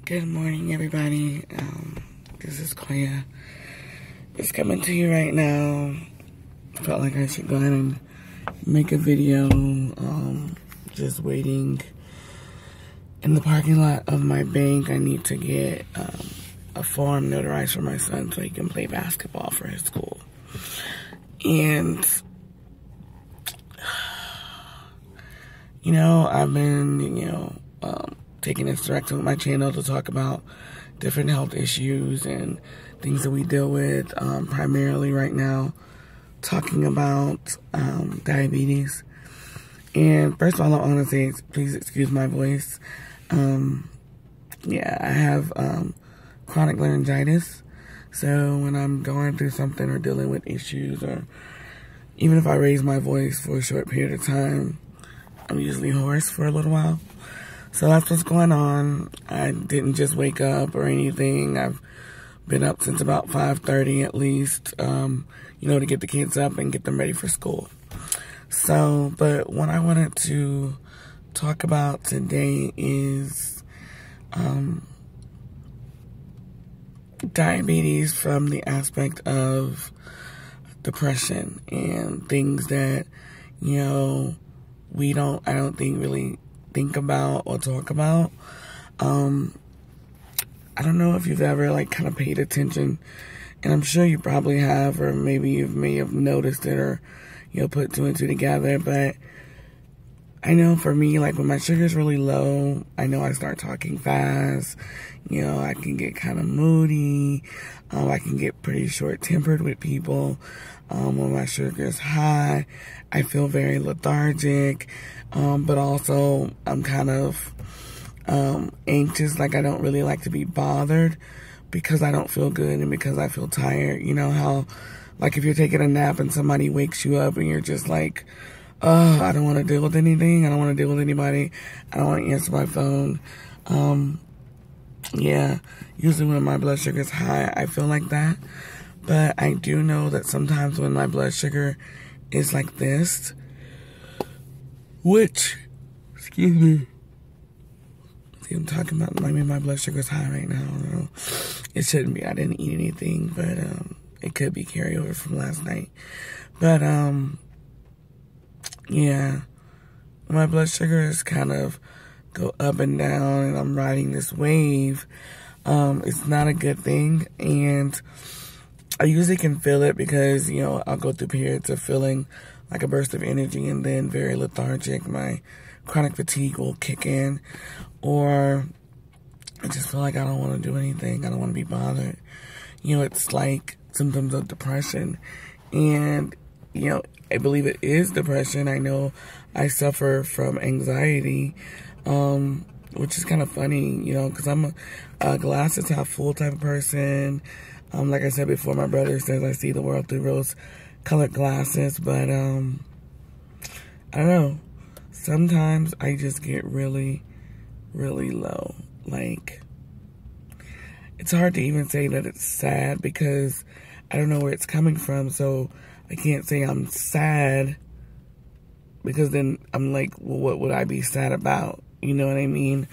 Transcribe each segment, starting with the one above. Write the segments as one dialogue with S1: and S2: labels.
S1: Good morning, everybody. This is Koya. It's coming to you right now. Felt like I should go ahead and make a video. Just waiting in the parking lot of my bank. I need to get a form notarized for my son so he can play basketball for his school. And I've been, taking this direct to my channel to talk about different health issues and things that we deal with, primarily right now, talking about diabetes. And first of all, I want to say, please excuse my voice. I have chronic laryngitis. So when I'm going through something or dealing with issues, or even if I raise my voice for a short period of time, I'm usually hoarse for a little while. So that's what's going on. I didn't just wake up or anything. I've been up since about 5:30 at least, to get the kids up and get them ready for school. So, but what I wanted to talk about today is diabetes from the aspect of depression and things that, I don't think really think about or talk about. I don't know if you've ever kind of paid attention, and I'm sure you probably have, or maybe you may have noticed it, or put two and two together. But I know for me, when my sugar's really low, I know I start talking fast. I can get kind of moody. I can get pretty short-tempered with people. When my sugar's high, I feel very lethargic. But also I'm kind of anxious. I don't really like to be bothered because I don't feel good and because I feel tired. You know how, if you're taking a nap and somebody wakes you up and you're just like, oh, I don't want to deal with anything. I don't want to deal with anybody. I don't want to answer my phone. Usually when my blood sugar is high, I feel like that. But I do know that sometimes when my blood sugar is like this, which, excuse me, see, I'm talking about, my blood sugar is high right now. I don't know. It shouldn't be. I didn't eat anything, but it could be carryover from last night. But my blood sugar is kind of go up and down, and I'm riding this wave. It's not a good thing, and I usually can feel it because, I'll go through periods of feeling like a burst of energy and then very lethargic. My chronic fatigue will kick in, or I just feel like I don't want to do anything. I don't want to be bothered. It's like symptoms of depression, and, I believe it is depression. I know I suffer from anxiety, which is kind of funny, because I'm a glasses half full type of person. Like I said before, my brother says I see the world through rose-colored glasses, but I don't know. Sometimes I just get really, really low. It's hard to even say that it's sad because I don't know where it's coming from, so I can't say I'm sad because then I'm like, well, what would I be sad about? You know what I mean?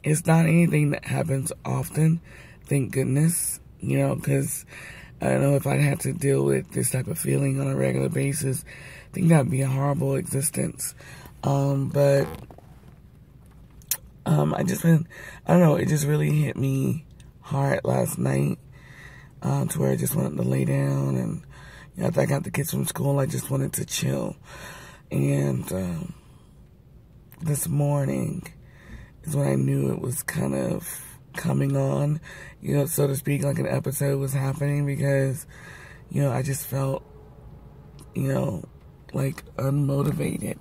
S1: It's not anything that happens often, thank goodness, because I don't know if I'd have to deal with this type of feeling on a regular basis. I think that'd be a horrible existence. I don't know, it just really hit me hard last night, to where I just wanted to lay down, and after I got the kids from school, I just wanted to chill. And this morning is when I knew it was kind of coming on, so to speak, like an episode was happening, because, I just felt, unmotivated.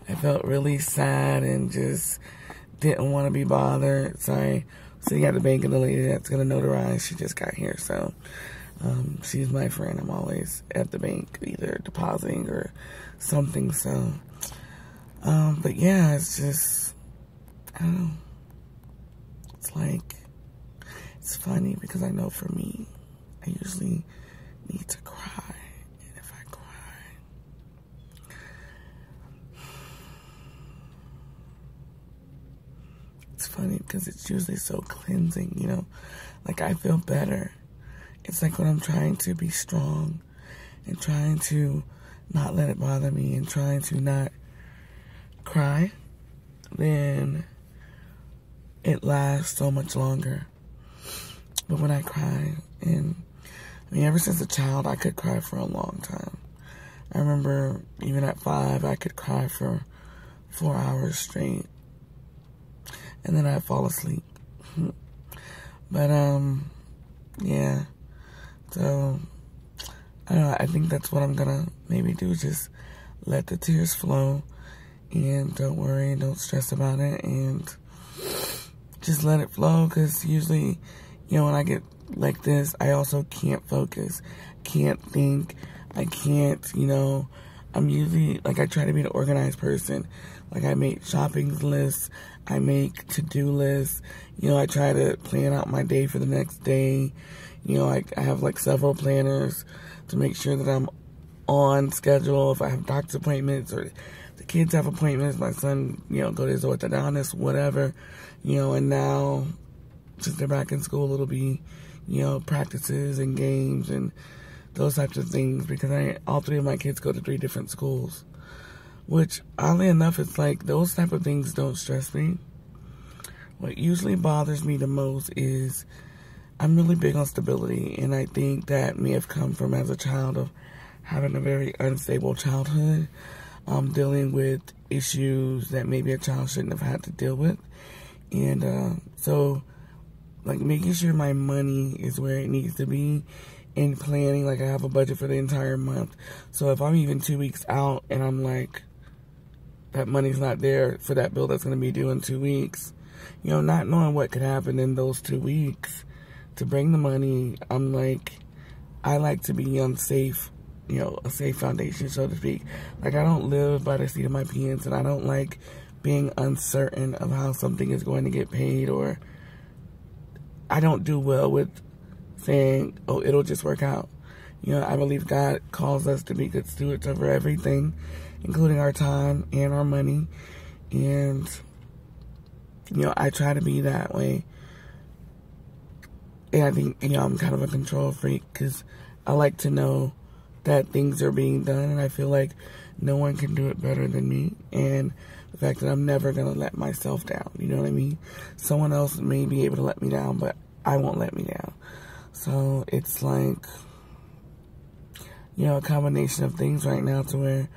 S1: I felt really sad and just didn't want to be bothered. Sorry, sitting at the bank, and the lady that's going to notarize, she just got here, so she's my friend. I'm always at the bank, either depositing or something, so, but yeah, it's just, I don't know, it's funny because I know for me, I usually need to cry, and if I cry, it's funny because it's usually so cleansing, you know? Like, I feel better. It's like when I'm trying to be strong and trying to not let it bother me and trying to not cry, then it lasts so much longer. But when I cry, and I mean, ever since a child, I could cry for a long time. I remember even at 5, I could cry for 4 hours straight. And then I'd fall asleep. But, yeah. So, I don't know, I think that's what I'm gonna maybe do, just let the tears flow, and don't worry, don't stress about it, and just let it flow, because usually, you know, when I get like this, I also can't focus, can't think, I can't, you know, I'm usually, like, I try to be an organized person. Like, I make shopping lists, I make to-do lists, you know, I try to plan out my day for the next day. You know, I have, like, several planners to make sure that I'm on schedule. If I have doctor's appointments or the kids have appointments, my son, you know, go to his orthodontist, whatever, you know, and now, since they're back in school, it'll be, you know, practices and games and those types of things, because all 3 of my kids go to 3 different schools, which, oddly enough, it's like, those type of things don't stress me. What usually bothers me the most is, I'm really big on stability, and I think that may have come from as a child of having a very unstable childhood, dealing with issues that maybe a child shouldn't have had to deal with, and so, like, making sure my money is where it needs to be, and planning, like, I have a budget for the entire month, so if I'm even 2 weeks out, and I'm like, that money's not there for that bill that's going to be due in 2 weeks, you know, not knowing what could happen in those 2 weeks, to bring the money, I'm like, I like to be unsafe, you know, a safe foundation, so to speak. Like, I don't live by the seat of my pants, and I don't like being uncertain of how something is going to get paid, or I don't do well with saying, oh, it'll just work out. You know, I believe God calls us to be good stewards over everything, including our time and our money, and, you know, I try to be that way. And I think, you know, I'm kind of a control freak, because I like to know that things are being done, and I feel like no one can do it better than me, and the fact that I'm never going to let myself down, you know what I mean? Someone else may be able to let me down, but I won't let me down. So it's like, you know, a combination of things right now to where,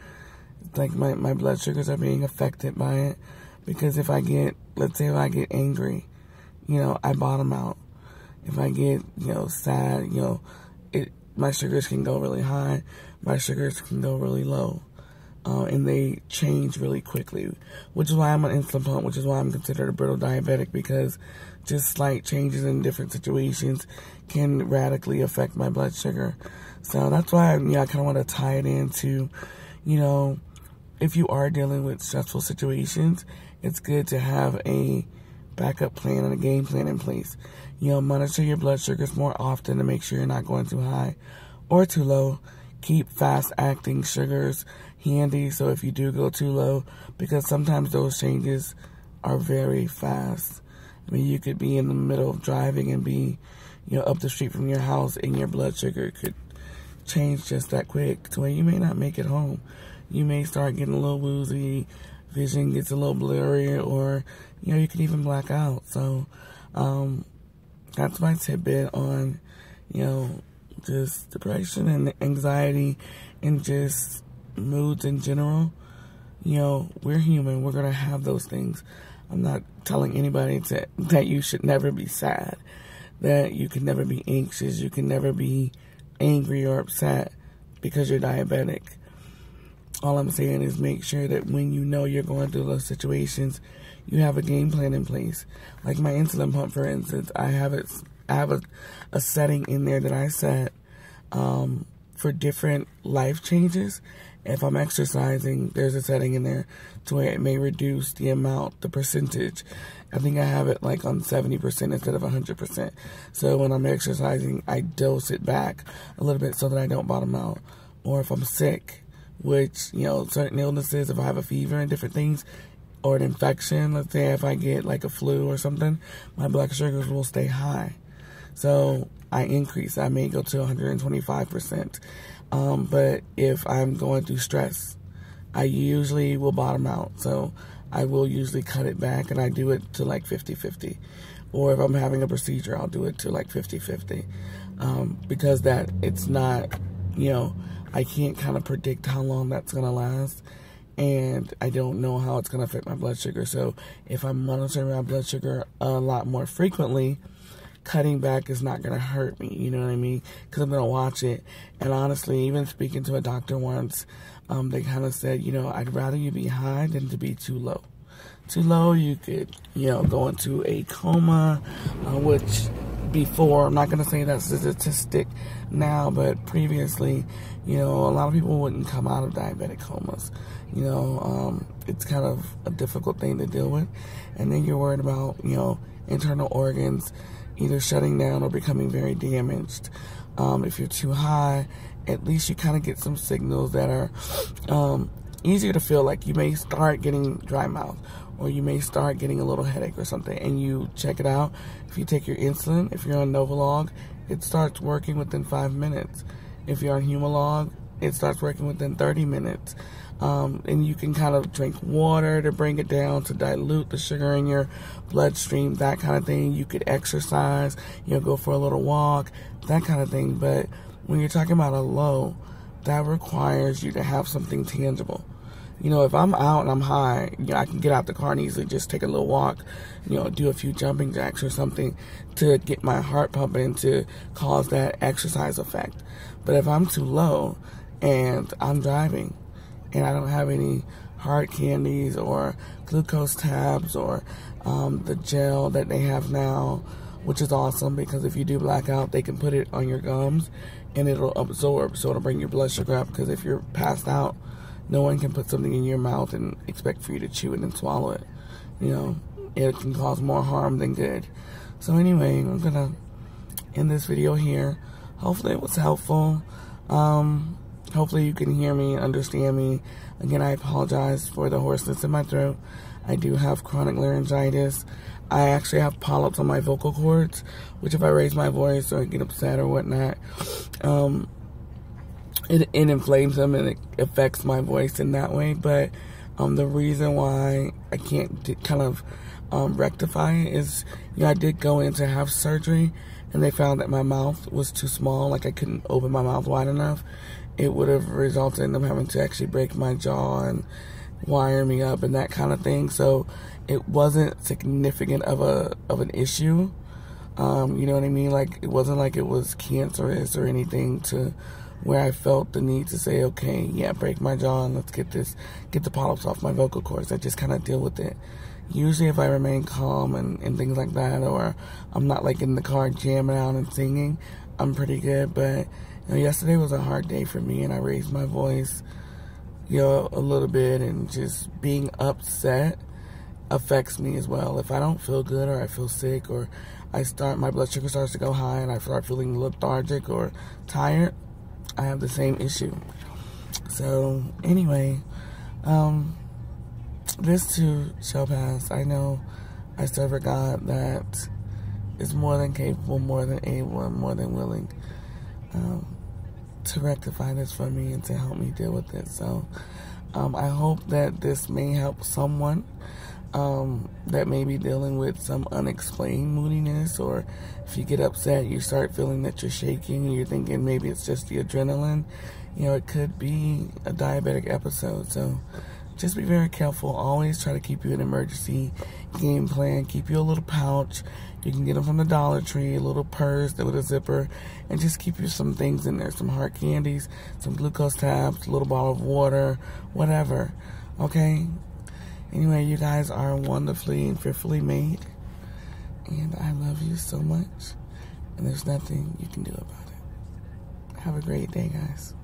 S1: like, my blood sugars are being affected by it, because if I get, let's say if I get angry, you know, I bottom out. If I get, you know, sad, you know, my sugars can go really high, my sugars can go really low, and they change really quickly, which is why I'm on insulin pump, which is why I'm considered a brittle diabetic, because just slight changes in different situations can radically affect my blood sugar. So that's why, you know, I kind of want to tie it into, you know, if you are dealing with stressful situations, it's good to have a backup plan and a game plan in place. You know, monitor your blood sugars more often to make sure you're not going too high or too low. Keep fast-acting sugars handy, so if you do go too low, because sometimes those changes are very fast. I mean, you could be in the middle of driving and be, you know, up the street from your house, and your blood sugar could change just that quick to where you may not make it home. You may start getting a little woozy, vision gets a little blurry, or, you know, you can even black out. So, that's my tidbit on, you know, just depression and anxiety and just moods in general. You know, we're human. We're going to have those things. I'm not telling anybody that you should never be sad, that you can never be anxious, you can never be angry or upset because you're diabetic. All I'm saying is make sure that when you know you're going through those situations, you have a game plan in place. Like my insulin pump, for instance, I have a setting in there that I set for different life changes. If I'm exercising, there's a setting in there to where it may reduce the amount, the percentage. I think I have it like on 70% instead of 100%. So when I'm exercising, I dose it back a little bit so that I don't bottom out. Or if I'm sick, which, you know, certain illnesses, if I have a fever and different things, or an infection, let's say if I get like a flu or something, my blood sugars will stay high. So I increase. I may go to 125%. But if I'm going through stress, I usually will bottom out. So I will usually cut it back, and I do it to like 50-50. Or if I'm having a procedure, I'll do it to like 50-50. Because that it's not, you know, I can't kind of predict how long that's going to last. And I don't know how it's going to affect my blood sugar. So if I'm monitoring my blood sugar a lot more frequently, cutting back is not going to hurt me, you know what I mean? Because I'm going to watch it. And honestly, even speaking to a doctor once, they kind of said, you know, I'd rather you be high than to be too low. Too low, you could, you know, go into a coma, which before, I'm not going to say that's a statistic now, but previously, you know, a lot of people wouldn't come out of diabetic comas. You know, it's kind of a difficult thing to deal with. And then you're worried about, you know, internal organs either shutting down or becoming very damaged. If you're too high, at least you kind of get some signals that are easier to feel. Like you may start getting dry mouth, or you may start getting a little headache or something, and you check it out. If you take your insulin, if you're on Novolog, it starts working within 5 minutes. If you're on Humalog, it starts working within 30 minutes. And you can kind of drink water to bring it down, to dilute the sugar in your bloodstream, that kind of thing. You could exercise, you know, go for a little walk, that kind of thing. But when you're talking about a low, that requires you to have something tangible. You know, if I'm out and I'm high, you know, I can get out the car and easily just take a little walk, you know, do a few jumping jacks or something to get my heart pumping to cause that exercise effect. But if I'm too low and I'm driving and I don't have any hard candies or glucose tabs or the gel that they have now, which is awesome because if you do blackout, they can put it on your gums and it'll absorb, so it'll bring your blood sugar up, because if you're passed out, no one can put something in your mouth and expect for you to chew it and swallow it. You know, it can cause more harm than good. So anyway, I'm gonna end this video here. Hopefully it was helpful. Hopefully you can hear me, understand me. Again, I apologize for the hoarseness in my throat. I do have chronic laryngitis. I actually have polyps on my vocal cords, which if I raise my voice or get upset or whatnot, it inflames them and it affects my voice in that way. But the reason why I can't kind of rectify it is, you know, I did go in to have surgery and they found that my mouth was too small, like I couldn't open my mouth wide enough. It would have resulted in them having to actually break my jaw and wire me up and that kind of thing. So it wasn't significant of an issue. You know what I mean? Like, it wasn't like it was cancerous or anything to where I felt the need to say, okay, yeah, break my jaw and let's get the polyps off my vocal cords. I just kind of deal with it. Usually if I remain calm and things like that, or I'm not like in the car jamming out and singing, I'm pretty good. But you know, yesterday was a hard day for me and I raised my voice, you know, a little bit, and just being upset affects me as well. If I don't feel good or I feel sick or my blood sugar starts to go high and I start feeling lethargic or tired, I have the same issue. So anyway, this too shall pass. I know I serve a God that is more than capable, more than able, and more than willing to rectify this for me and to help me deal with it. So I hope that this may help someone that may be dealing with some unexplained moodiness, or if you get upset, you start feeling that you're shaking and you're thinking maybe it's just the adrenaline. You know, it could be a diabetic episode. So just be very careful. Always try to keep you an emergency game plan. Keep you a little pouch. You can get them from the Dollar Tree, a little purse with a zipper, and just keep you some things in there, some hard candies, some glucose tabs, a little bottle of water, whatever, okay? Anyway, you guys are wonderfully and fearfully made, and I love you so much, and there's nothing you can do about it. Have a great day, guys.